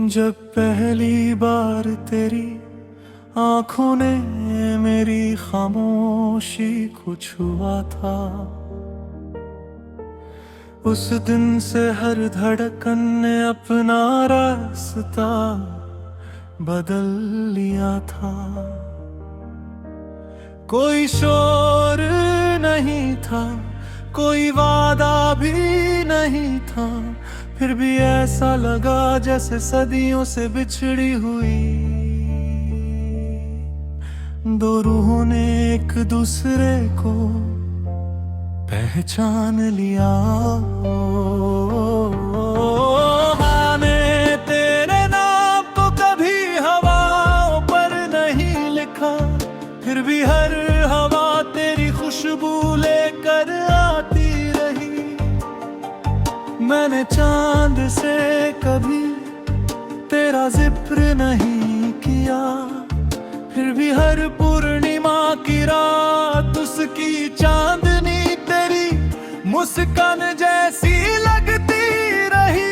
जब पहली बार तेरी आंखों ने मेरी खामोशी को छुआ था, उस दिन से हर धड़कन ने अपना रास्ता बदल लिया था। कोई शोर नहीं था, कोई वादा भी नहीं था, फिर भी ऐसा लगा जैसे सदियों से बिछड़ी हुई दो रूहों ने एक दूसरे को पहचान लिया। मैंने तेरे नाम को कभी हवाओं पर नहीं लिखा, फिर भी हर हवा तेरी खुशबू लेकर आती रही। मैंने चांद से कभी तेरा जिक्र नहीं किया, फिर भी हर पूर्णिमा की रात उसकी चांदनी तेरी मुस्कान जैसी लगती रही।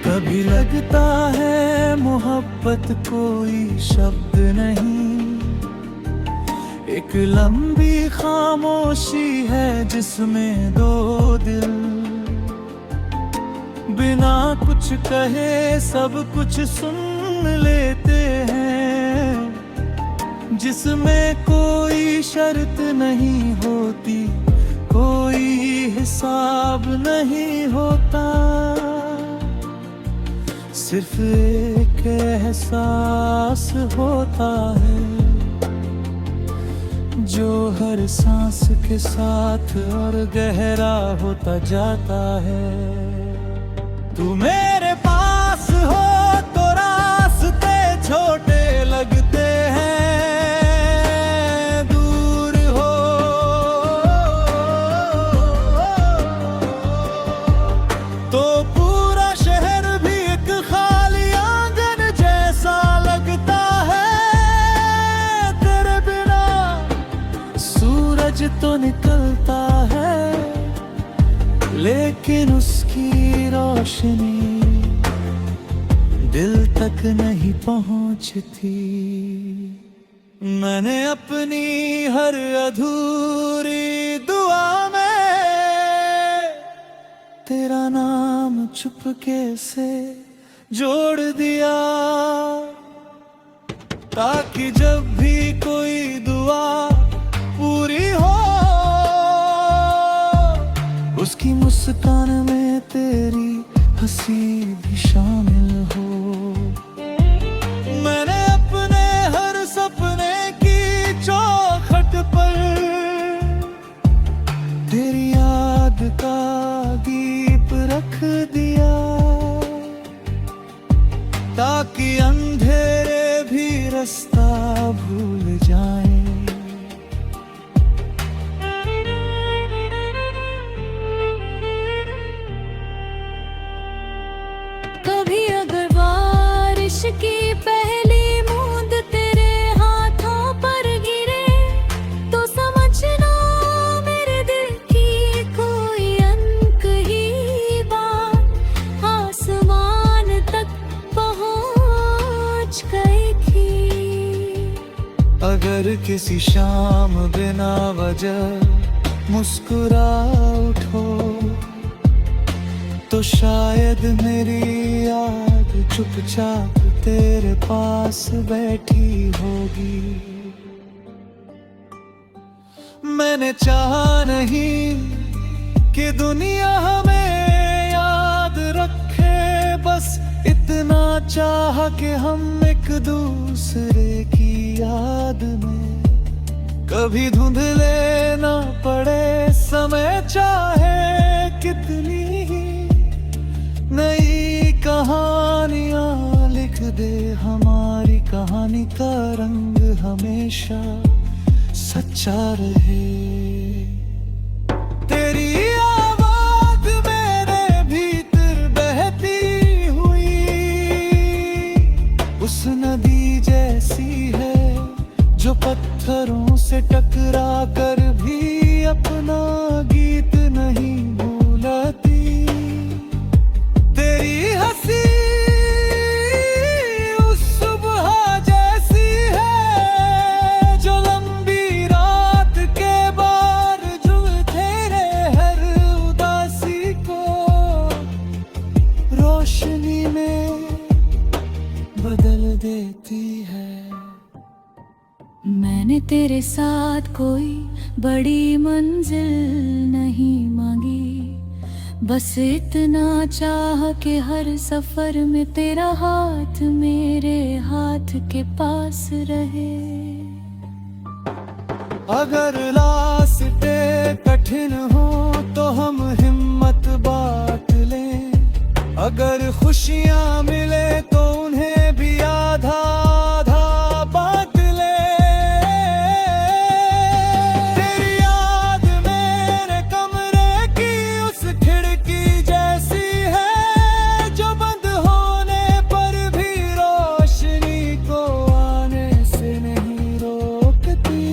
कभी लगता है मोहब्बत कोई शब्द नहीं, एक लंबी खामोशी है जिसमें दो दिल बिना कुछ कहे सब कुछ सुन लेते हैं, जिसमें कोई शर्त नहीं होती, कोई हिसाब नहीं होता, सिर्फ एक एहसास होता है जो हर सांस के साथ और गहरा होता जाता है। तू मेरे पास हो तो रास्ते छोटे लगते हैं, दूर हो तो पूरा शहर भी एक खाली आंगन जैसा लगता है। तेरे बिना सूरज तो निकलता है, लेकिन उसकी रोशनी दिल तक नहीं पहुंचती। मैंने अपनी हर अधूरी दुआ में तेरा नाम चुपके से जोड़ दिया, ताकि जब भी कोई दुआ पूरी हो उसकी मुस्कान में तेरी हंसी भी शामिल हो। मैंने अपने हर सपने की चौखट पर तेरी याद का दीप रख दिया, ताकि अंधेरे भी रास्ता भूल जाएं। कभी अगर बारिश की पहली बूंद तेरे हाथों पर गिरे तो समझना मेरे दिल की कोई अनकही बात आसमान तक पहुंच गई थी। अगर किसी शाम बिना वजह मुस्कुरा उठो तो शायद मेरी याद चुपचाप तेरे पास बैठी होगी। मैंने चाहा नहीं कि दुनिया हमें याद रखे, बस इतना चाहा कि हम एक दूसरे की याद में कभी धुंधले ना पड़े समय, चाहे कितनी नई कहानियां लिख दे, हमारी कहानी का रंग हमेशा सच्चा रहे। तेरी आवाज मेरे भीतर बहती हुई उस नदी जैसी है जो पत्थरों से टकरा कर भी अपना गीत नहीं भूलती। मैंने तेरे साथ कोई बड़ी मंजिल नहीं मांगी, बस इतना चाह के हर सफर में तेरा हाथ मेरे हाथ के पास रहे। अगर रास्ते कठिन हो तो हम हिम्मत बांट लें, अगर खुशियाँ मिले तो उन्हें भी आधा आधा बांट लें। तेरी याद मेरे कमरे की उस खिड़की जैसी है, जो बंद होने पर भी रोशनी को आने से नहीं रोकती।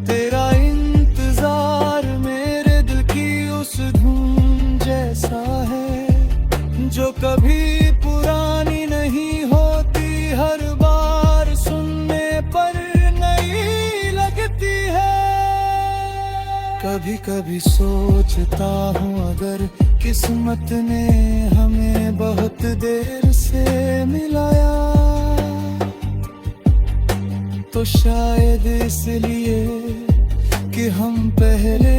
तेरा इंतजार मेरे दिल की उस धुन जैसा है, जो कभी पुरानी नहीं होती, हर बार सुनने पर नई लगती है। कभी कभी सोचता हूँ अगर किस्मत ने हमें बहुत देर से मिलाया, तो शायद इसलिए कि हम पहले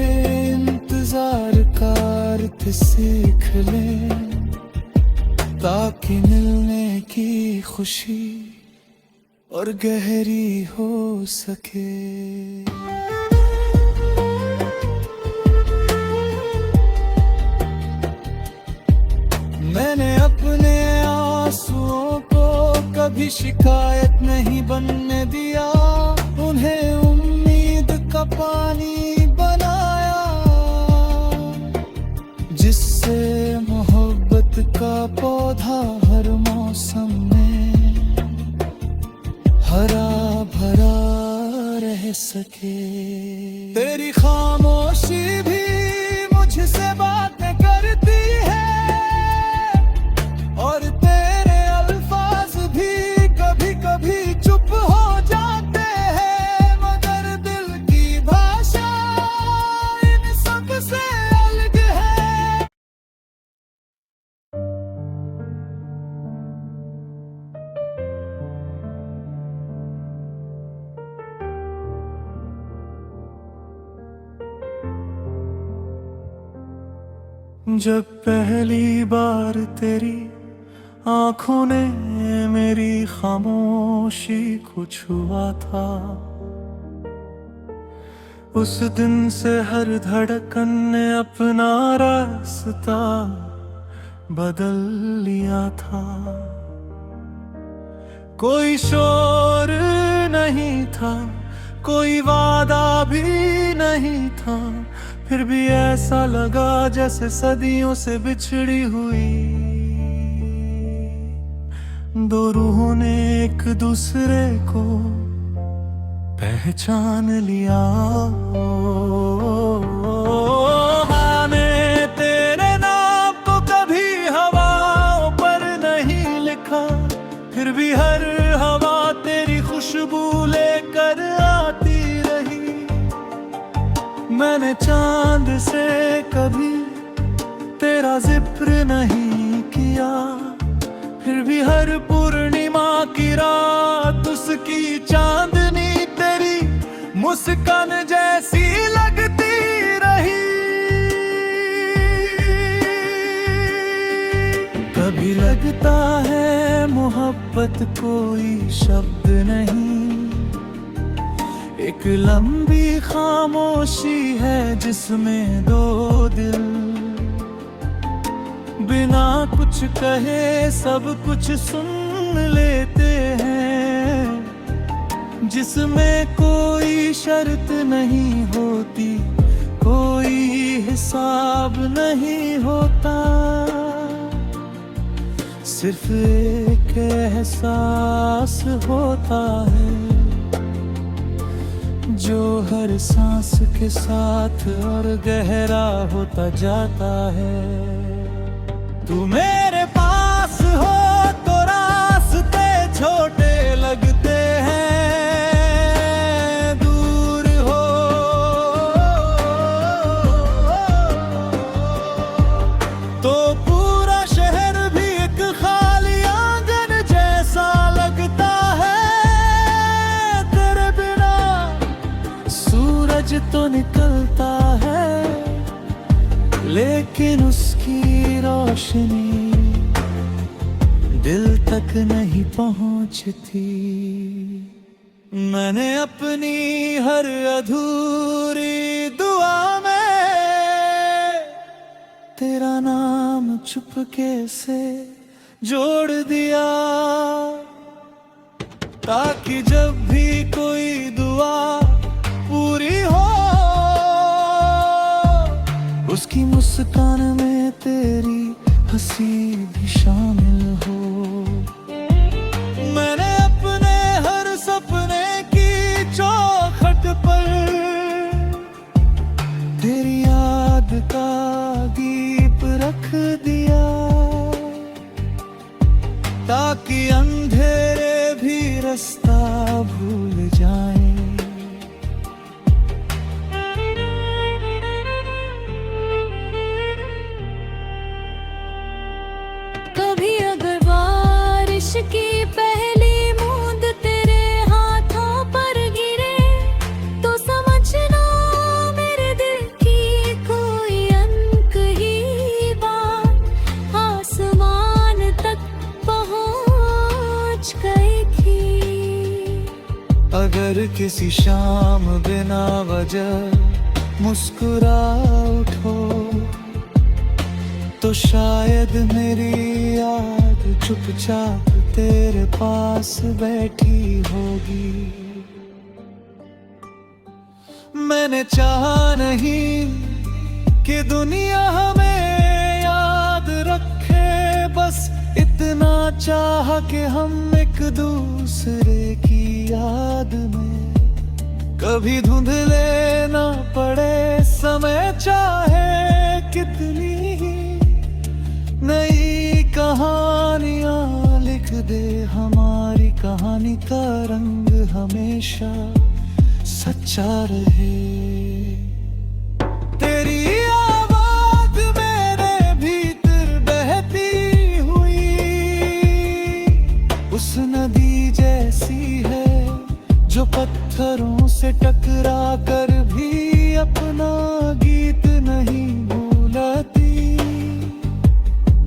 इंतजार का अर्थ सीख लें, ताकि मिलने की खुशी और गहरी हो सके। मैंने अपने आंसुओं को कभी शिकायत नहीं बनने दिया, उन्हें उम्मीद का पानी बनाया, जिससे मोहब्बत का पौधा हर मौसम में हरा भरा रह सके। तेरी खामोशी भी मुझसे बातें करती है, और तेरे अल्फाज भी कभी कभी चुप हो जाते हैं, मगर दिल की भाषा इन सब से अलग है। जब पहली बार तेरी आंखों ने मेरी खामोशी को छुआ था, उस दिन से हर धड़कन ने अपना रास्ता बदल लिया था। कोई शोर नहीं था, कोई वादा भी नहीं था, फिर भी ऐसा लगा जैसे सदियों से बिछड़ी हुई दो रूहों ने एक दूसरे को पहचान लिया। मैंने तेरे नाम को कभी हवाओं पर नहीं लिखा, फिर भी हर हवा तेरी खुशबू लेकर आती रही। मैंने चांद से कभी तेरा जिक्र नहीं किया, फिर भी हर पूर्णिमा की रात उसकी चांदनी तेरी मुस्कान जैसी लगती रही। कभी लगता है मोहब्बत कोई शब्द नहीं, एक लंबी खामोशी है जिसमें दो दिल बिना कुछ कहे सब कुछ सुन लेते हैं, जिसमें कोई शर्त नहीं होती, कोई हिसाब नहीं होता, सिर्फ एक एहसास होता है जो हर सांस के साथ और गहरा होता जाता है। तू मेरे पास हो तो रास्ते छोटे लगते हैं, दूर हो तो पूरा शहर भी एक खाली आंगन जैसा लगता है। लेकिन उसकी रोशनी दिल तक नहीं पहुंचती। मैंने अपनी हर अधूरी दुआ में तेरा नाम चुपके से जोड़ दिया, ताकि जब भी कोई दुआ पूरी हो उसकी मुस्कान में तेरी हंसी भी शामिल हो। मैंने अपने हर सपने की चौखट पर तेरी याद का दीप रख दिया, ताकि अंधेरे भी रास्ता भूल जाएं। कभी अगर बारिश की पहली बूंद तेरे हाथों पर गिरे तो समझना मेरे दिल की कोई अनकही बात आसमान तक पहुंच गई थी। अगर किसी शाम बिना वजह मुस्कुरा उठो तो शायद मेरी याद चुपचाप तेरे पास बैठी होगी। मैंने चाहा नहीं कि दुनिया हमें याद रखे, बस इतना चाहा कि हम एक दूसरे की याद में कभी धुंधले ना पड़े समय, चाहे कितनी नई कहानियां लिख दे हमारी कहानी का रंग हमेशा सच्चा रहे। तेरी आवाज मेरे भीतर बहती हुई उस नदी जैसी है जो पत्थरों से टकरा कर भी अपना गीत नहीं भूलती।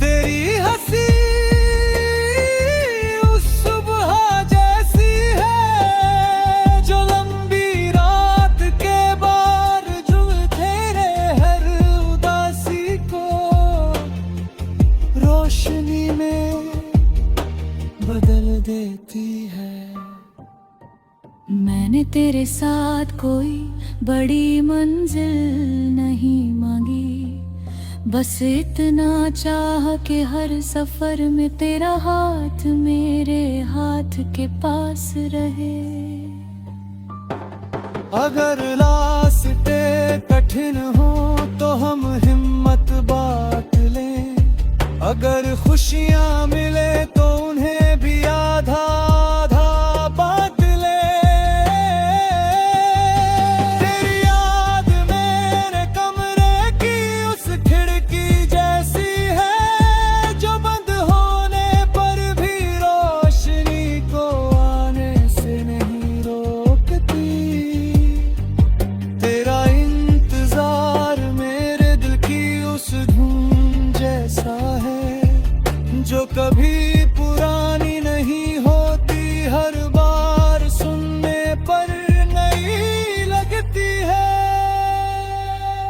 तेरी हंसी उस सुबह जैसी है जो लंबी रात के बावजूद तेरे हर उदासी को रोशनी में बदल देती है। मैंने तेरे साथ कोई बड़ी मंजिल नहीं मांगी, बस इतना चाह के हर सफर में तेरा हाथ मेरे हाथ के पास रहे। अगर रास्ते कठिन हो तो हम हिम्मत बांट लें, अगर खुशियां मिले तो उन्हें भी आधा आधा बांट लें। तेरी याद मेरे कमरे की उस खिड़की जैसी है जो बंद होने पर भी रोशनी को आने से नहीं रोकती। तेरा इंतजार मेरे दिल की उस धुन जैसा है जो कभी पुरानी नहीं होती, हर बार सुनने पर नई लगती है।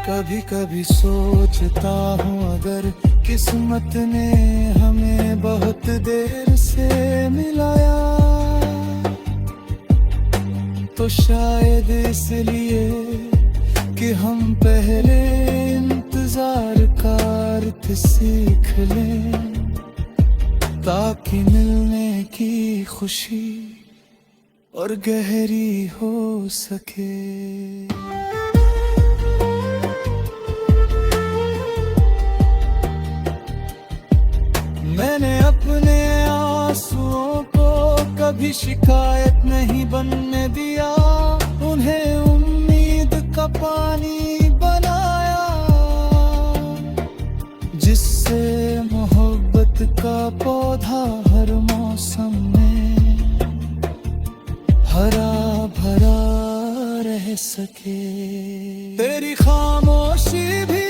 कभी कभी सोचता हूँ अगर किस्मत ने हमें बहुत देर से मिलाया तो शायद इसलिए कि हम पहले इंतजार का अर्थ सीख लें, ताकि मिलने की खुशी और गहरी हो सके। मैंने अपने आंसुओं को कभी शिकायत नहीं बनने दिया, उन्हें उम्मीद का पानी बनाया जिससे मोहब्बत का पौधा हर मौसम में हरा भरा रह सके। तेरी खामोशी भी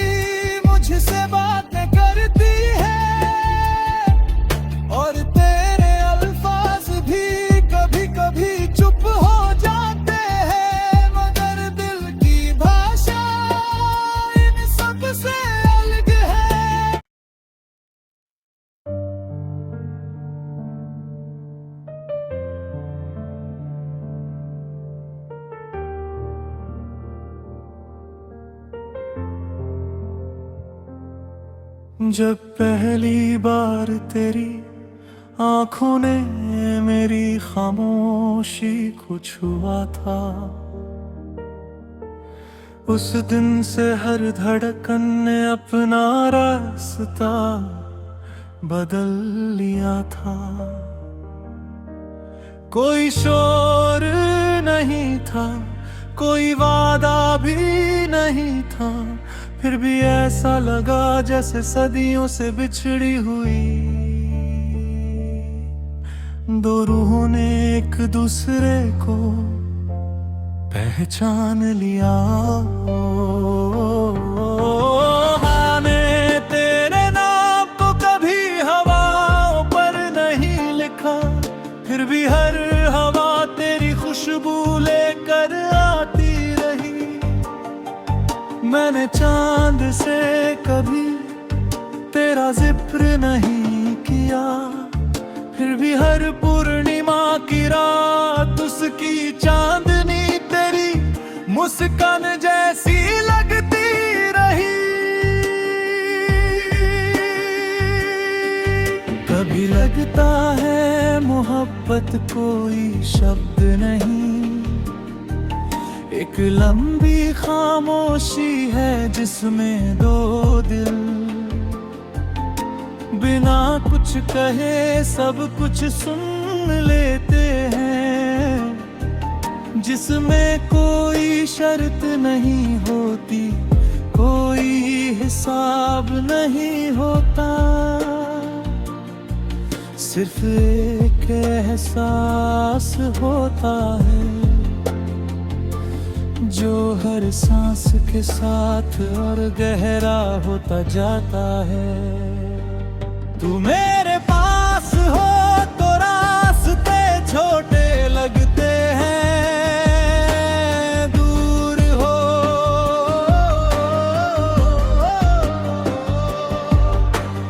मुझसे बात जब पहली बार तेरी आंखों ने मेरी खामोशी को छुआ था, उस दिन से हर धड़कन ने अपना रास्ता बदल लिया था। कोई शोर नहीं था, कोई वादा भी नहीं था, फिर भी ऐसा लगा जैसे सदियों से बिछड़ी हुई दो रूहों ने एक दूसरे को पहचान लिया। मैंने तेरे नाम को कभी हवाओं पर नहीं लिखा, फिर भी हर हवा तेरी खुशबू लेकर आती रही। मैंने चांद से कभी तेरा जिक्र नहीं किया, फिर भी हर पूर्णिमा की रात उसकी चांदनी तेरी मुस्कान जैसी लगती रही। कभी लगता है मोहब्बत कोई शब्द नहीं, एक लंबी खामोशी है जिसमें दो दिल बिना कुछ कहे सब कुछ सुन लेते हैं, जिसमें कोई शर्त नहीं होती, कोई हिसाब नहीं होता, सिर्फ एक एहसास होता है जो हर सांस के साथ और गहरा होता जाता है। तू मेरे पास हो तो रास्ते छोटे लगते हैं, दूर हो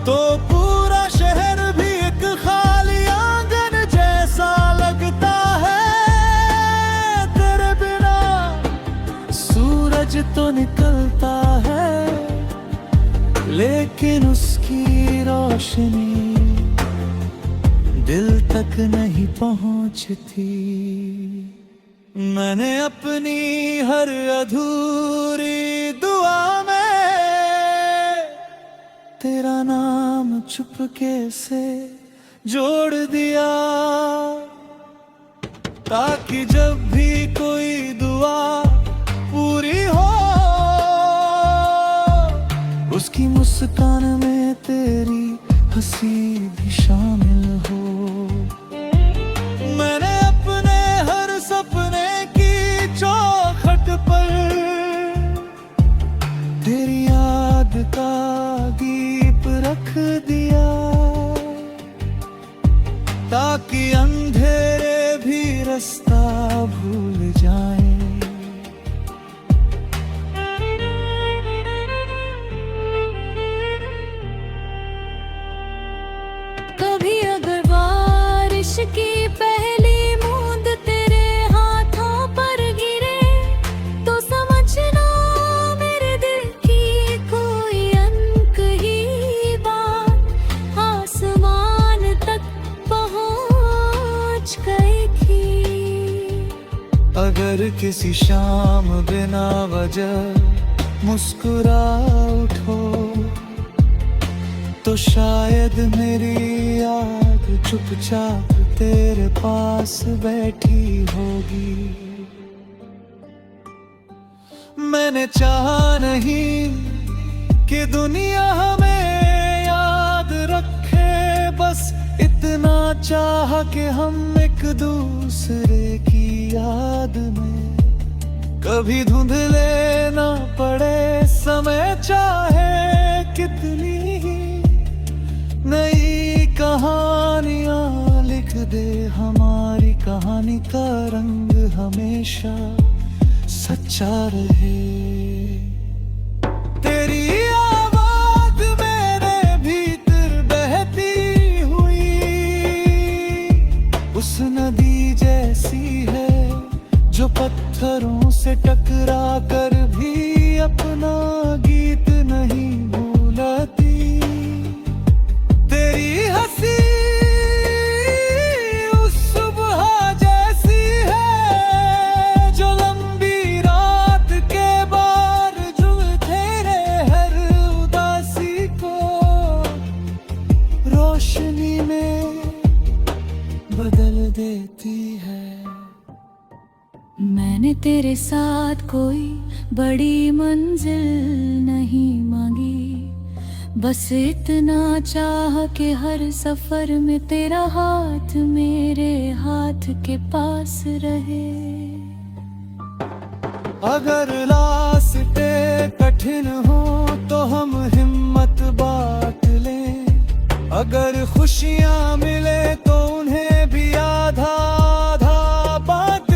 तो पूरा शहर भी एक खाली आंगन जैसा लगता है। तेरे बिना सूरज तो निकलता है, लेकिन उसकी रोशनी दिल तक नहीं पहुंचती। मैंने अपनी हर अधूरी दुआ में तेरा नाम चुपके से जोड़ दिया, ताकि जब भी कोई दुआ पूरी हो उसकी मुस्कान में तेरी हंसी भी शामिल हो। मैंने अपने हर सपने की चौखट पर तेरी याद का दीप रख दिया, ताकि अंधेरे भी रास्ता भूल जाए। कभी अगर बारिश की पहली बूंद तेरे हाथों पर गिरे तो समझना मेरे दिल की कोई अनकही बात आसमान तक पहुंच गई थी। अगर किसी शाम बिना वजह मुस्कुरा उठो तो शायद मेरी याद चुपचाप तेरे पास बैठी होगी। मैंने चाहा नहीं कि दुनिया हमें याद रखे, बस इतना चाहा कि हम एक दूसरे की याद में कभी धुंधले ना पड़े समय, चाहे कितनी नई कहानियां लिख दे, हमारी कहानी का रंग हमेशा सच्चा रहे। तेरी आवाज मेरे भीतर बहती हुई उस नदी जैसी है जो पत्थरों से टकरा कर भी अपना गीत नहीं भूलती। मैंने तेरे साथ कोई बड़ी मंजिल नहीं मांगी, बस इतना चाह के हर सफर में तेरा हाथ मेरे हाथ के पास रहे। अगर रास्ते कठिन हो तो हम हिम्मत बांट लें, अगर खुशियाँ मिले तो उन्हें भी आधा आधा बांट लें।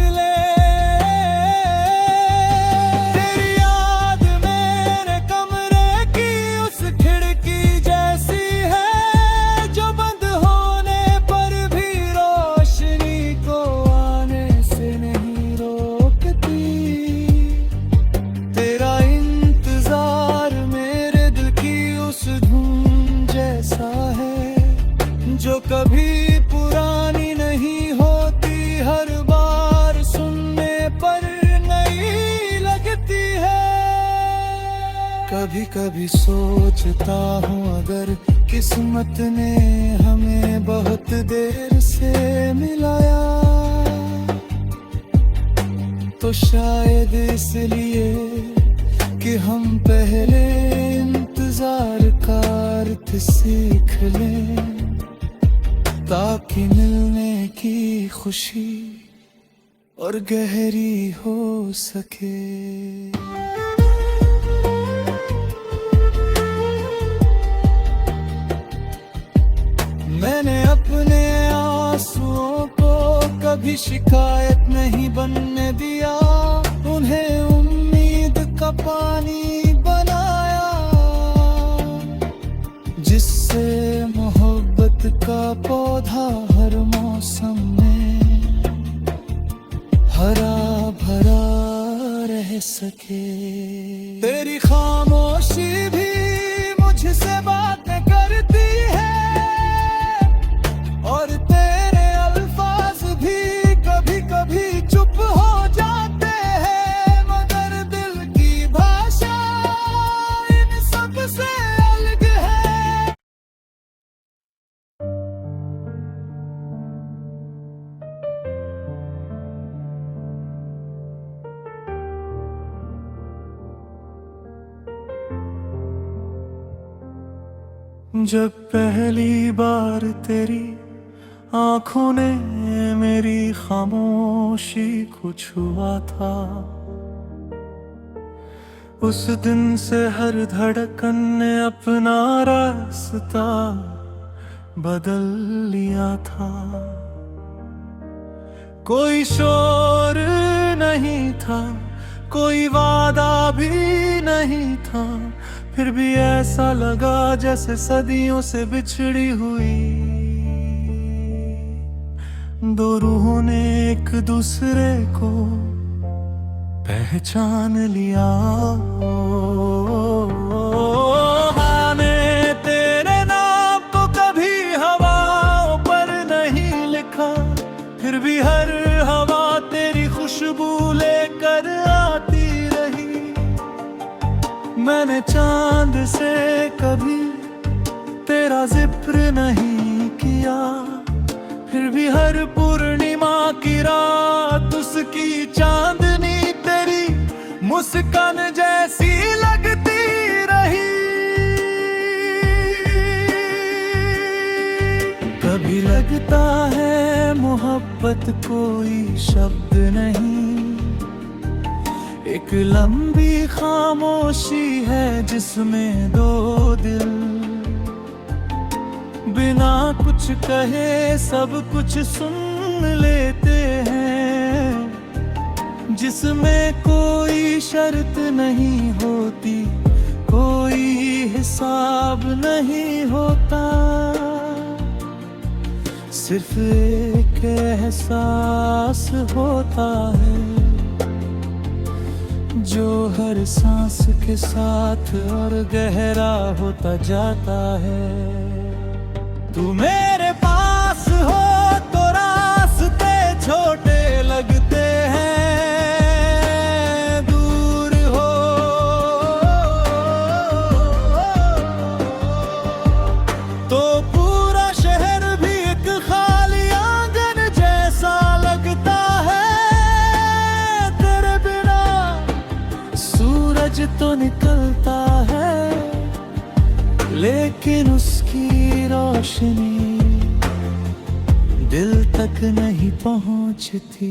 तेरी याद मेरे कमरे की उस खिड़की जैसी है, जो बंद होने पर भी रोशनी को आने से नहीं रोकती। तेरा इंतजार मेरे दिल की उस धुन जैसा है, जो कभी पुरानी नहीं होती, हर बार सुनने पर नई लगती है। कभी कभी सोचता हूँ अगर किस्मत ने हमें बहुत देर से मिलाया, तो शायद इसलिए कि हम पहले इंतजार का अर्थ सीख लें, ताकि मिलने की खुशी और गहरी हो सके। मैंने अपने आंसुओं को कभी शिकायत नहीं बनने दिया, उन्हें उम्मीद का पानी बनाया, जिससे मोहब्बत का पौधा हर मौसम में हरा भरा रह सके। तेरी खामोशी भी मुझसे बातें करती है, और तेरे अल्फाज भी कभी कभी चुप हो जाते हैं, मगर दिल की भाषा इन सब से अलग है। जब पहली बार तेरी आंखों ने मेरी खामोशी को छुआ था, उस दिन से हर धड़कन ने अपना रास्ता बदल लिया था। कोई शोर नहीं था, कोई वादा भी नहीं था, फिर भी ऐसा लगा जैसे सदियों से बिछड़ी हुई दो रूहों ने एक दूसरे को पहचान लिया। मैंने तेरे नाम को कभी हवाओं पर नहीं लिखा, फिर भी हर हवा तेरी खुशबू लेकर आती रही। मैंने चांद से कभी तेरा जिक्र नहीं किया, फिर भी हर पूर्णिमा की रात उसकी चांदनी तेरी मुस्कान जैसी लगती रही। कभी लगता है मोहब्बत कोई शब्द नहीं, एक लंबी खामोशी है जिसमें दो दिल बिना कुछ कहे सब कुछ सुन लेते हैं, जिसमें कोई शर्त नहीं होती, कोई हिसाब नहीं होता, सिर्फ एक एहसास होता है जो हर सांस के साथ और गहरा होता जाता है। तू मेरे पास हो तो रास्ते छोटे लगते हैं, दूर हो तो पूरा शहर भी एक खाली आंगन जैसा लगता है। लेकिन उसकी रोशनी दिल तक नहीं पहुंचती।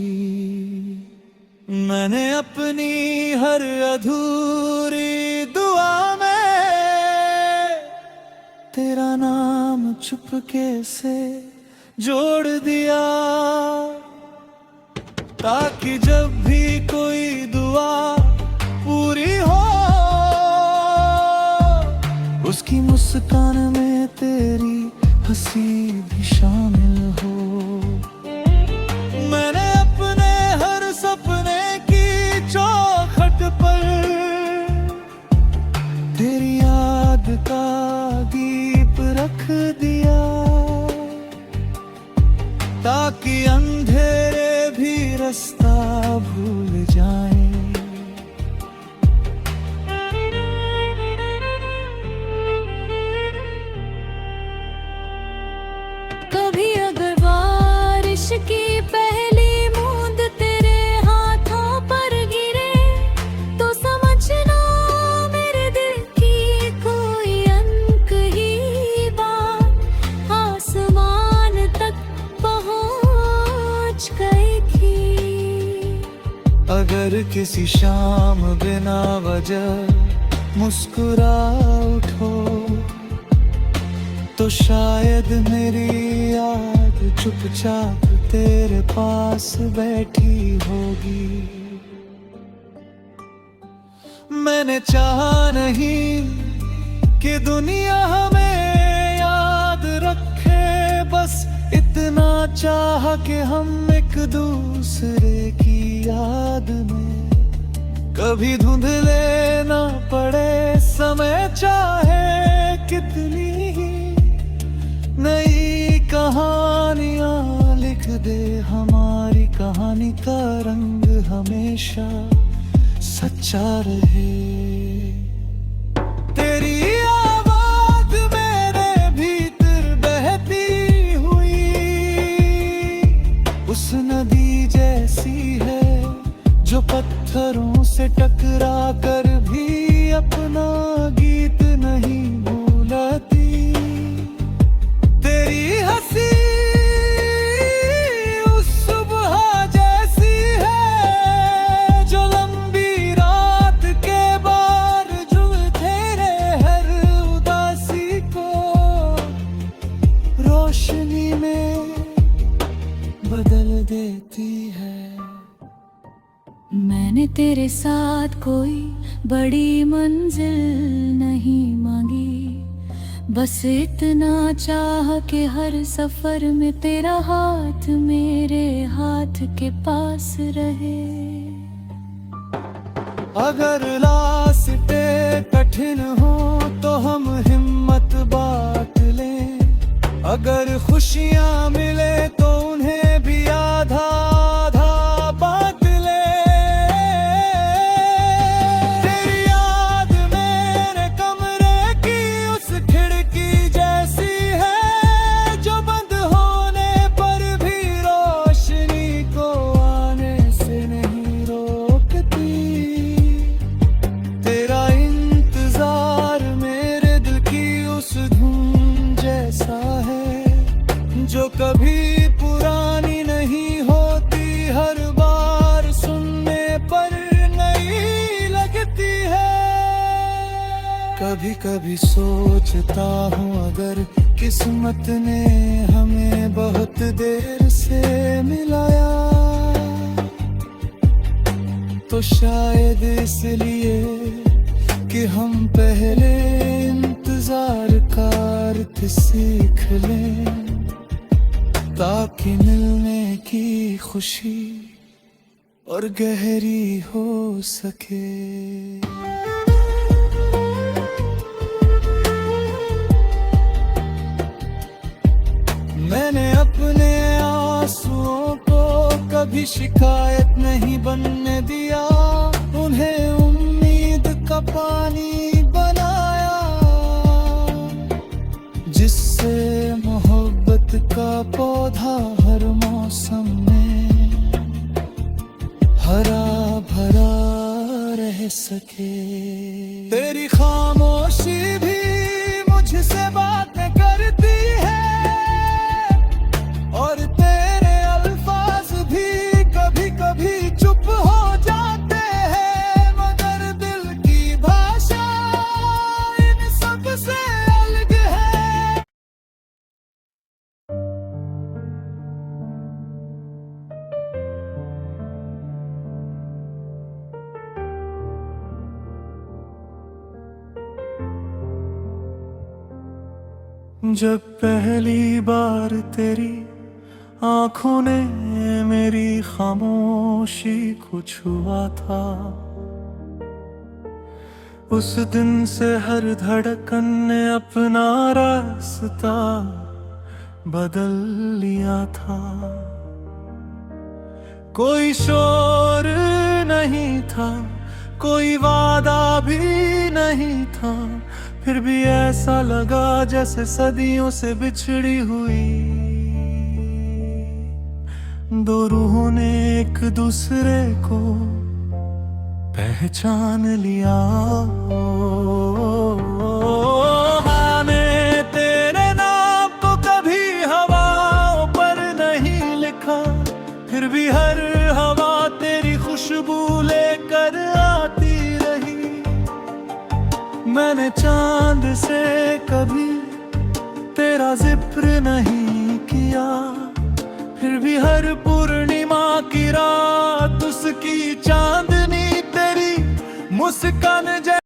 मैंने अपनी हर अधूरी दुआ में तेरा नाम चुपके से जोड़ दिया, ताकि जब भी कोई दुआ पूरी हो उसकी मुस्कान में तेरी हंसी भी शामिल हो। मैंने अपने हर सपने की चौखट पर तेरी याद का दीप रख दिया, ताकि अंधेरे भी रास्ता भूल जाएं। कभी अगर बारिश की पहली बूंद तेरे हाथों पर गिरे तो समझना मेरे दिल की कोई अनकही बात आसमान तक पहुंच गई थी। अगर किसी शाम बिना वजह मुस्कुरा उठो तो शायद मेरी याद चुपचाप तेरे पास बैठी होगी। मैंने चाहा नहीं कि दुनिया हमें याद रखे, बस इतना चाहा कि हम एक दूसरे की याद में कभी धुंधले ना पड़े समय, चाहे कितनी नई कहानियां लिख दे, हमारी कहानी का रंग हमेशा सच्चा रहे। तेरी आवाज मेरे भीतर बहती हुई उस नदी जैसी है जो पत्थरों से टकरा कर भी अपना गीत नहीं भूलती। तेरी हंसी उस सुबह जैसी है जो लंबी रात के बावजूद तेरे हर उदासी को रोशनी में बदल देती है। मैंने तेरे साथ कोई बड़ी मंजिल नहीं मांगी, बस इतना चाह के हर सफर में तेरा हाथ मेरे हाथ के पास रहे। अगर रास्ते कठिन हो तो हम हिम्मत बांट लें, अगर खुशियां मिले तो उन्हें भी आधा आधा बांट लें। तेरी याद मेरे कमरे की उस खिड़की जैसी है जो बंद होने पर भी रोशनी को आने से नहीं रोकती। तेरा इंतजार मेरे दिल की उस धुन जैसा है जो कभी पुरानी नहीं होती, हर बार सुनने पर नई लगती है। कभी कभी सोचता हूँ अगर किस्मत ने हमें बहुत देर से मिलाया तो शायद इसलिए कि हम पहले इंतजार का अर्थ सीख लें, ताकि मिलने की खुशी और गहरी हो सके। मैंने अपने आंसुओं को कभी शिकायत नहीं बनने दिया, उन्हें उम्मीद का पानी बनाया जिससे मोहब्बत का पौधा हर मौसम में हरा भरा रह सके। तेरी खामोशी भी मुझसे बात जब पहली बार तेरी आंखों ने मेरी खामोशी को छुआ था, उस दिन से हर धड़कन ने अपना रास्ता बदल लिया था। कोई शोर नहीं था, कोई वादा भी नहीं था, फिर भी ऐसा लगा जैसे सदियों से बिछड़ी हुई दो रूहों ने एक दूसरे को पहचान लिया। मैंने तेरे नाम को कभी हवाओं पर नहीं लिखा, फिर भी हर हवा तेरी खुशबू लेकर आती रही। मैंने चांद से कभी तेरा जिक्र नहीं किया, फिर भी हर पूर्णिमा की रात उसकी चांदनी तेरी मुस्कान